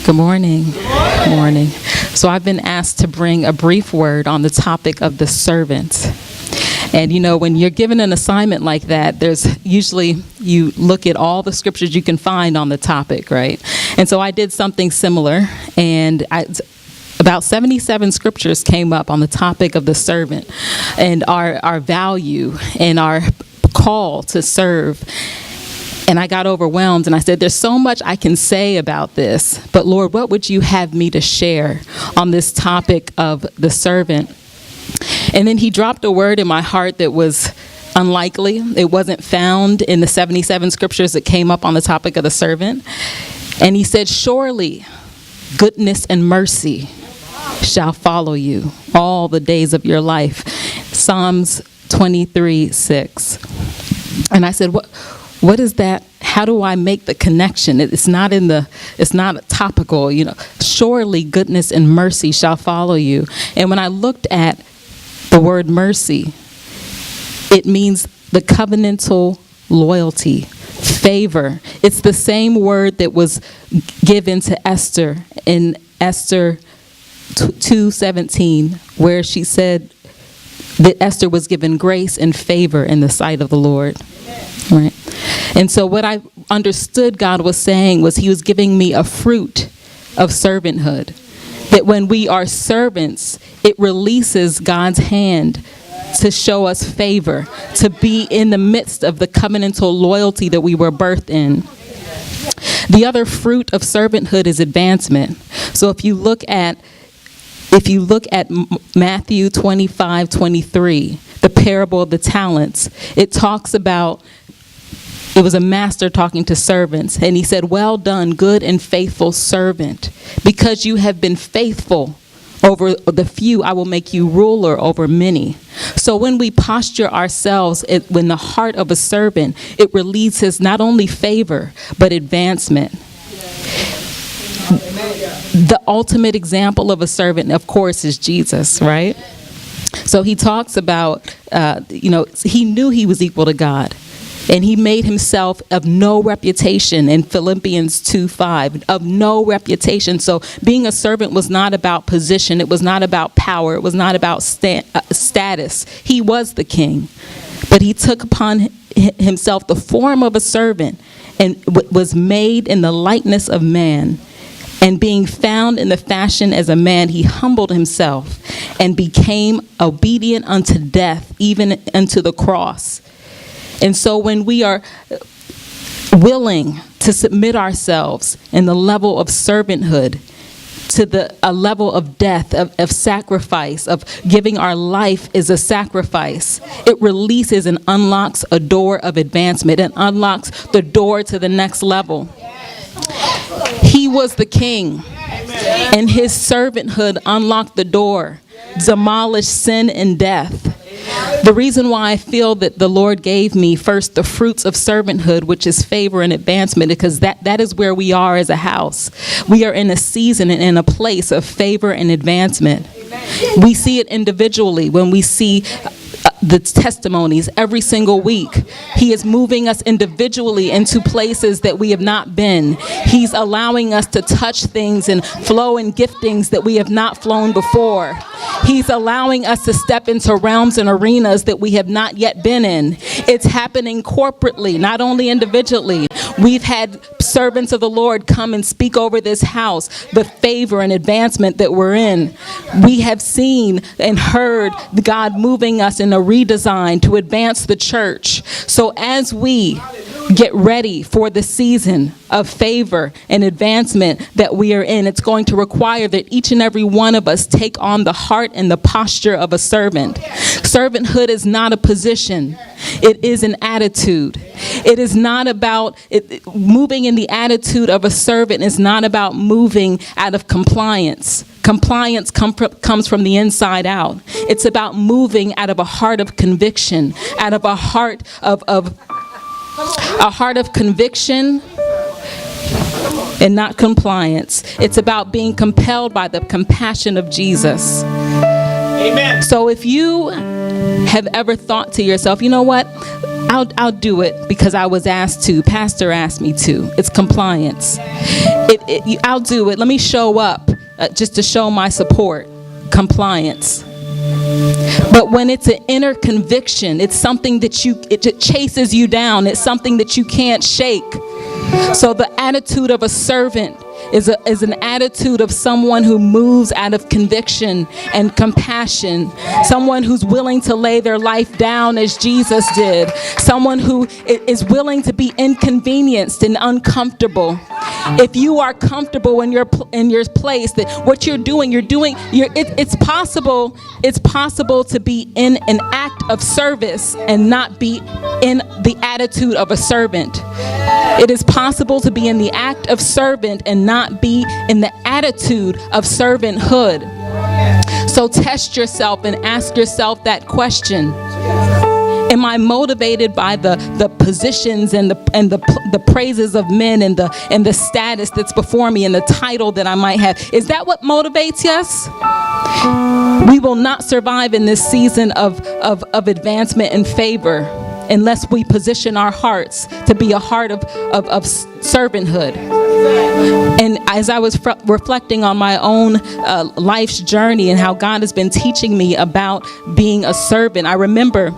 Good morning. Good morning. So I've been asked to bring a brief word on the topic of the servant. And when you're given an assignment like that, there's usually, you look at all the scriptures you can find on the topic, right? And so I did something similar, and about 77 scriptures came up on the topic of the servant and our value and our call to serve. And I got overwhelmed, and I said, there's so much I can say about this, but Lord, what would you have me to share on this topic of the servant? And then he dropped a word in my heart that was unlikely. It wasn't found in the 77 scriptures that came up on the topic of the servant. And he said, surely goodness and mercy shall follow you all the days of your life. Psalms 23:6. And I said, what is that? How do I make the connection? It's not topical, surely goodness and mercy shall follow you. And when I looked at the word mercy, it means the covenantal loyalty, favor. It's the same word that was given to Esther in Esther 2:17, where she said that Esther was given grace and favor in the sight of the Lord. Right? And so what I understood God was saying was he was giving me a fruit of servanthood. That when we are servants, it releases God's hand to show us favor, to be in the midst of the covenantal loyalty that we were birthed in. The other fruit of servanthood is advancement. So if you look at Matthew 25:23, the parable of the talents, it talks about, it was a master talking to servants, and he said, well done, good and faithful servant. Because you have been faithful over the few, I will make you ruler over many. So when we posture ourselves in the heart of a servant, it releases not only favor, but advancement. The ultimate example of a servant, of course, is Jesus, right? So he talks about, he knew he was equal to God. And he made himself of no reputation in Philippians 2:5, of no reputation. So being a servant was not about position. It was not about power. It was not about status. He was the king. But he took upon himself the form of a servant and was made in the likeness of man. And being found in the fashion as a man, he humbled himself and became obedient unto death, even unto the cross. And so when we are willing to submit ourselves in the level of servanthood to a level of death, of sacrifice, of giving our life as a sacrifice, it releases and unlocks a door of advancement and unlocks the door to the next level. He was the king, and his servanthood unlocked the door, demolished sin and death. The reason why I feel that the Lord gave me first the fruits of servanthood, which is favor and advancement, because that is where we are as a house. We are in a season and in a place of favor and advancement. We see it individually when we see the testimonies every single week. He is moving us individually into places that we have not been. He's allowing us to touch things and flow in giftings that we have not flown before. He's allowing us to step into realms and arenas that we have not yet been in. It's happening corporately, not only individually. We've had servants of the Lord come and speak over this house, the favor and advancement that we're in. We have seen and heard God moving us in a redesign to advance the church. So as we get ready for the season of favor and advancement that we are in, it's going to require that each and every one of us take on the heart and the posture of a servant. Servanthood is not a position. It is an attitude. It is not about moving in the attitude of a servant. It's not about moving out of compliance. Compliance comes from the inside out. It's about moving out of a heart of conviction, out of a heart of conviction and not compliance. It's about being compelled by the compassion of Jesus. Amen. So if you have ever thought to yourself, you know what? I'll do it because I was asked to. Pastor asked me to. It's compliance. I'll do it. Let me show up just to show my support. Compliance. But when it's an inner conviction, it's something that it chases you down. It's something that you can't shake. So the attitude of a servant is an attitude of someone who moves out of conviction and compassion, someone who's willing to lay their life down as Jesus did, someone who is willing to be inconvenienced and uncomfortable. If you are comfortable in your place, that what you're doing, it's possible to be in an act of service and not be in the attitude of a servant. It is possible to be in the act of servant and not be in the attitude of servanthood. So test yourself and ask yourself that question. Am I motivated by the positions and the praises of men and the status that's before me and the title that I might have? Is that what motivates us? We will not survive in this season of advancement and favor unless we position our hearts to be a heart of servanthood. And as I was reflecting on my own life's journey and how God has been teaching me about being a servant, I remember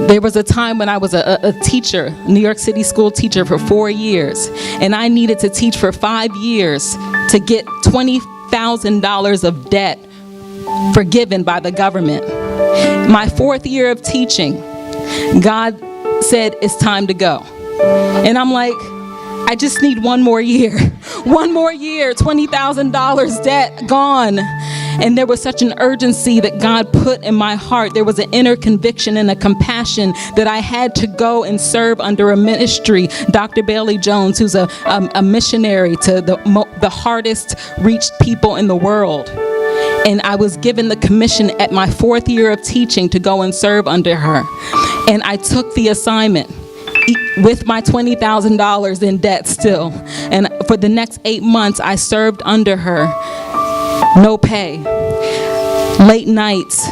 there was a time when I was a teacher, New York City school teacher for 4 years, and I needed to teach for 5 years to get $20,000 of debt forgiven by the government. My 4th year of teaching, God said, it's time to go. And I'm like, I just need one more year. One more year, $20,000 debt gone. And there was such an urgency that God put in my heart. There was an inner conviction and a compassion that I had to go and serve under a ministry, Dr. Bailey Jones, who's a missionary to the hardest reached people in the world. And I was given the commission at my 4th year of teaching to go and serve under her. And I took the assignment with my $20,000 in debt still. And for the next 8 months, I served under her. No pay. Late nights.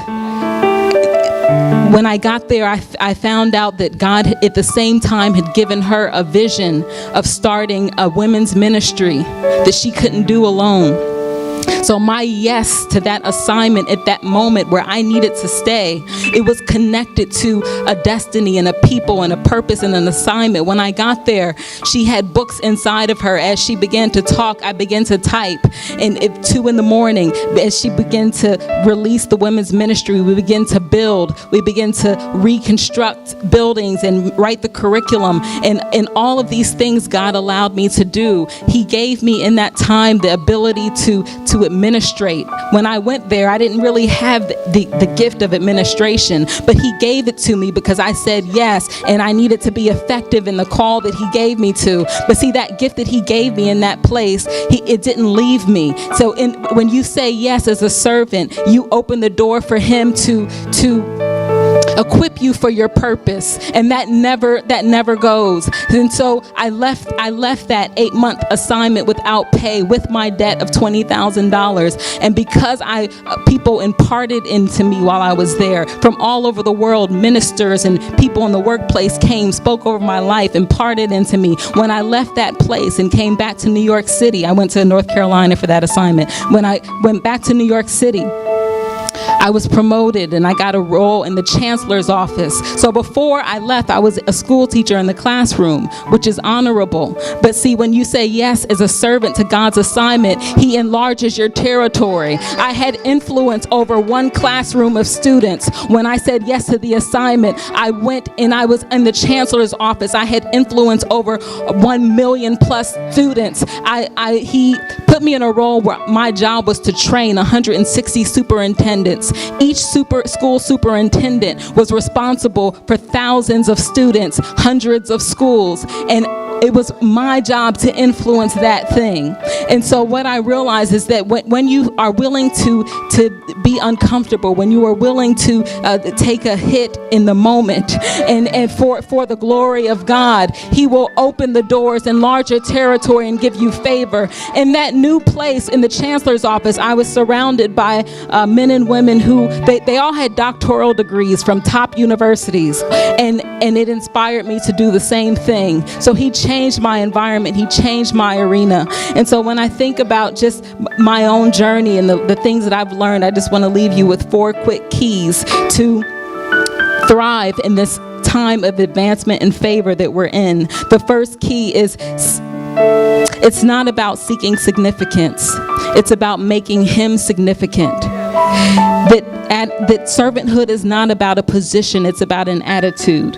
When I got there, I found out that God at the same time had given her a vision of starting a women's ministry that she couldn't do alone. So my yes to that assignment at that moment where I needed to stay, it was connected to a destiny and a people and a purpose and an assignment. When I got there, she had books inside of her. As she began to talk, I began to type. And at 2 a.m, as she began to release the women's ministry, we began to build. We began to reconstruct buildings and write the curriculum. And all of these things God allowed me to do. He gave me in that time the ability to administrate. When I went there, I didn't really have the gift of administration, but he gave it to me because I said yes, and I needed to be effective in the call that he gave me to. But see, that gift that he gave me in that place, it didn't leave me. So when you say yes as a servant, you open the door for him to equip you for your purpose, and that never goes. And so I left that 8-month assignment without pay, with my debt of $20,000. And because people imparted into me while I was there from all over the world, ministers and people in the workplace came, spoke over my life, imparted into me. When I left that place and came back to New York City, I went to North Carolina for that assignment. When I went back to New York City, I was promoted and I got a role in the chancellor's office. So before I left, I was a school teacher in the classroom, which is honorable. But see, when you say yes as a servant to God's assignment, he enlarges your territory. I had influence over one classroom of students. When I said yes to the assignment, I went and I was in the chancellor's office. I had influence over 1 million plus students. He put me in a role where my job was to train 160 superintendents. Each school superintendent was responsible for thousands of students, hundreds of schools, and it was my job to influence that thing. And so what I realize is that when you are willing to be uncomfortable, when you are willing to take a hit in the moment, and for the glory of God, he will open the doors, enlarge your territory, and give you favor. In that new place in the chancellor's office, I was surrounded by men and women who they all had doctoral degrees from top universities, and it inspired me to do the same thing. So he changed my environment, he changed my arena. And so when I think about just my own journey and the things that I've learned, I just want to leave you with 4 quick keys to thrive in this time of advancement and favor that we're in. The first key is it's not about seeking significance. It's about making him significant. That servanthood is not about a position, it's about an attitude.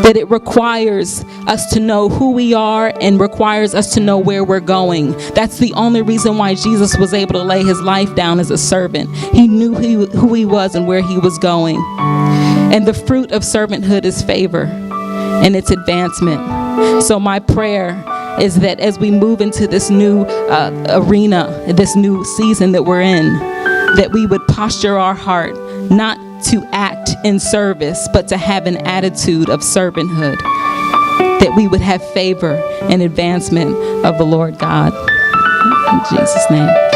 That it requires us to know who we are and requires us to know where we're going. That's the only reason why Jesus was able to lay his life down as a servant. He knew who he was and where he was going. And the fruit of servanthood is favor and its advancement. So my prayer is that as we move into this new arena, this new season that we're in, that we would posture our heart not to act in service, but to have an attitude of servanthood, that we would have favor and advancement of the Lord God. In Jesus' name.